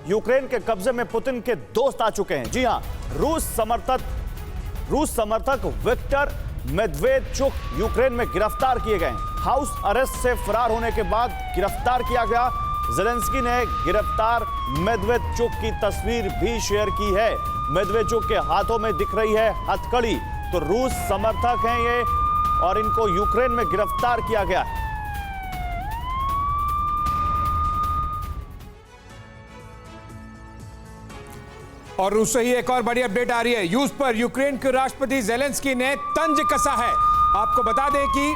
Ukraine के कब्जे में पुतिन के दोस्त आ चुके हैं। जी हां, रूस समर्थक विक्टर मेदवेदेचुक यूक्रेन में गिरफ्तार किए गए। हाउस अरेस्ट से फरार होने के बाद गिरफ्तार किया गया। ज़ेलेंस्की ने गिरफ्तार मेदवेदेचुक की तस्वीर भी शेयर की है। मेदवेदेचुक के हाथों में दिख रही है हथकड़ी। तो रूस समर्थक हैं ये और इनको यूक्रेन में गिरफ्तार किया गया है। और रूस से ही एक और बड़ी अपडेट आ रही है। रूस पर यूक्रेन के राष्ट्रपति ज़ेलेंस्की ने तंज कसा है। आपको बता दें कि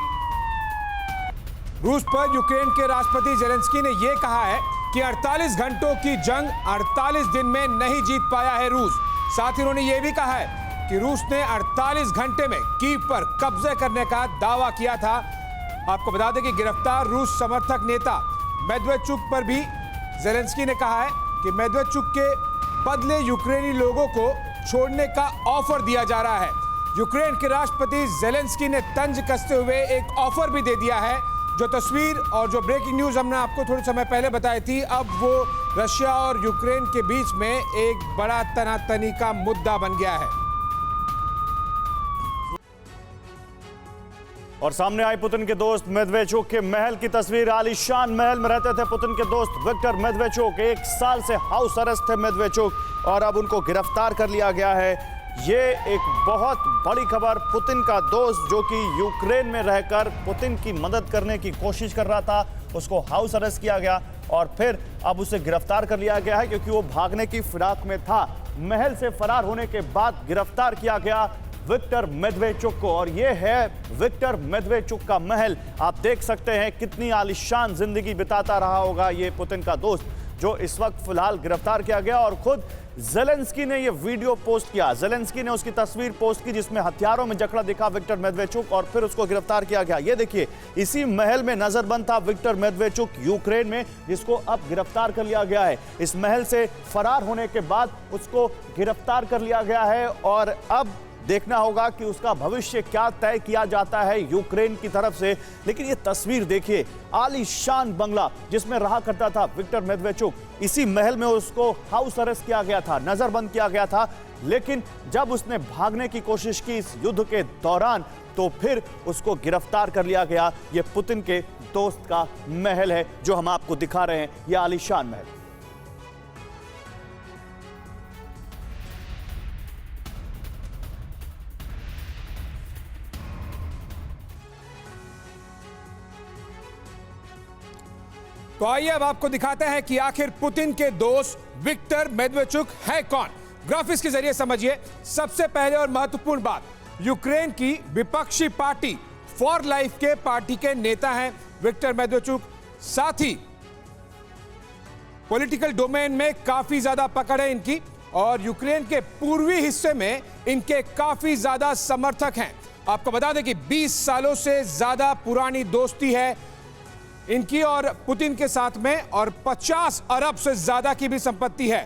रूस पर यूक्रेन के राष्ट्रपति ज़ेलेंस्की ने यह कहा है कि 48 घंटों की जंग 48 दिन में नहीं जीत पाया है रूस। साथ ही उन्होंने यह भी कहा है कि रूस ने 48 घंटे में कीव पर कब्जे करने का दावा किया था। आपको बता दें कि गिरफ्तार रूस समर्थक नेता मेदवेदेचुक पर भी ज़ेलेंस्की ने कहा है कि मेदवेदेचुक के बदले यूक्रेनी लोगों को छोड़ने का ऑफर दिया जा रहा है। यूक्रेन के राष्ट्रपति ज़ेलेंस्की ने तंज कसते हुए एक ऑफर भी दे दिया है। जो तस्वीर और जो ब्रेकिंग न्यूज़ हमने आपको थोड़े समय पहले बताई थी, अब वो रशिया और यूक्रेन के बीच में एक बड़ा तनातनी का मुद्दा बन गया है। और सामने आई पुतिन के दोस्त मेदवेदेचुक के महल की तस्वीर। आलीशान महल में रहते थे पुतिन के दोस्त विक्टर मेदवेदेचुक। 1 साल से हाउस अरेस्ट थे मेदवेदेचुक और अब उनको गिरफ्तार कर लिया गया है। ये एक बहुत बड़ी खबर। पुतिन का दोस्त जो कि यूक्रेन में रहकर पुतिन की मदद करने की कोशिश कर रहा था, उसको हाउस अरेस्ट किया गया और फिर अब उसे गिरफ्तार कर लिया गया है क्योंकि वो भागने की फिराक में था। महल से फरार होने के बाद गिरफ्तार किया गया विक्टर मेदवेदेचुक को। और ये है विक्टर मेदवेदेचुक का महल। आप देख सकते हैं कितनी आलीशान जिंदगी बिताता रहा होगा ये पुतिन का दोस्त, जो इस वक्त फिलहाल गिरफ्तार किया गया। और खुद ज़ेलेंस्की ने ये वीडियो पोस्ट किया। ज़ेलेंस्की ने उसकी तस्वीर पोस्ट की जिसमें हथियारों में जकड़ा दिखा विक्टर मेदवेदेचुक और फिर उसको गिरफ्तार किया गया। ये देखिए, इसी महल में नजरबंद था विक्टर मेदवेदेचुक यूक्रेन में, जिसको अब गिरफ्तार कर लिया गया है। इस महल से फरार होने के बाद उसको गिरफ्तार कर लिया गया है और अब देखना होगा कि उसका भविष्य क्या तय किया जाता है यूक्रेन की तरफ से। लेकिन ये तस्वीर देखिए, आलीशान बंगला जिसमें रहा करता था विक्टर मेदवेदेचुक, इसी महल में उसको हाउस अरेस्ट किया गया था, नजरबंद किया गया था। लेकिन जब उसने भागने की कोशिश की इस युद्ध के दौरान, तो फिर उसको गिरफ्तार कर लिया गया। ये पुतिन के दोस्त का महल है जो हम आपको दिखा रहे हैं, ये आलीशान महल। तो आइए अब आपको दिखाते हैं कि आखिर पुतिन के दोस्त विक्टर मेदवेदेचुक है कौन। ग्राफिक्स के जरिए समझिए। सबसे पहले और महत्वपूर्ण बात, यूक्रेन की विपक्षी पार्टी फॉर लाइफ के पार्टी के नेता हैं विक्टर मेदवेदेचुक। साथ ही पॉलिटिकल डोमेन में काफी ज्यादा पकड़ है इनकी और यूक्रेन के पूर्वी हिस्से में इनके काफी ज्यादा समर्थक हैं। आपको बता दें कि 20 सालों से ज्यादा पुरानी दोस्ती है इनकी और पुतिन के साथ में और 50 अरब से ज्यादा की भी संपत्ति है।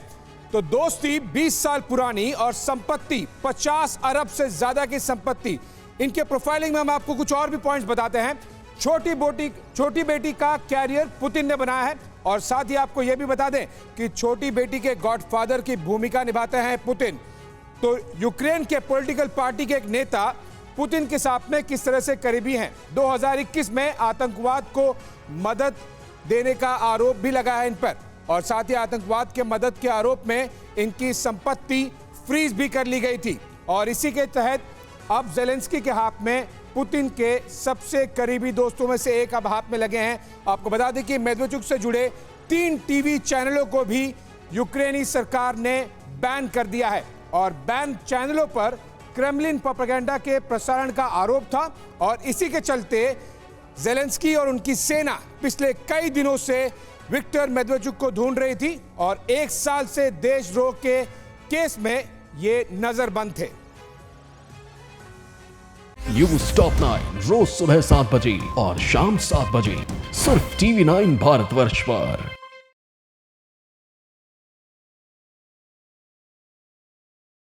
तो दोस्ती 20 साल पुरानी और संपत्ति 50 अरब से ज्यादा की संपत्ति। इनके प्रोफाइलिंग में हम आपको कुछ और भी पॉइंट्स बताते हैं। छोटी बेटी का कैरियर पुतिन ने बनाया है और साथ ही आपको यह भी बता दें कि छोटी बेटी के गॉडफादर की भूमिका निभाते हैं पुतिन। तो यूक्रेन के पॉलिटिकल पार्टी के एक नेता पुतिन के साथ में किस तरह से करीबी हैं। 2021 में आतंकवाद को मदद देने का आरोप भी लगा है इन पर और साथ ही आतंकवाद के मदद के आरोप में इनकी संपत्ति फ्रीज भी कर ली गई थी। और इसी के तहत अब ज़ेलेंस्की के हाथ में पुतिन के सबसे करीबी दोस्तों में से एक अब हाथ में लगे हैं। आपको बता दें कि मेदवेदेचुक से जुड़े 3 टीवी चैनलों को भी यूक्रेनी सरकार ने बैन कर दिया है और बैन चैनलों पर क्रेमलिन प्रोपेगेंडा के प्रसारण का आरोप था। और इसी के चलते ज़ेलेंस्की और उनकी सेना पिछले कई दिनों से विक्टर मेदवेदेचुक को ढूंढ रही थी और 1 साल से देशद्रोह के केस में ये नजरबंद थे। न्यूज़ टॉप 9 रोज सुबह 7 बजे और शाम 7 बजे सिर्फ TV9 भारतवर्ष पर।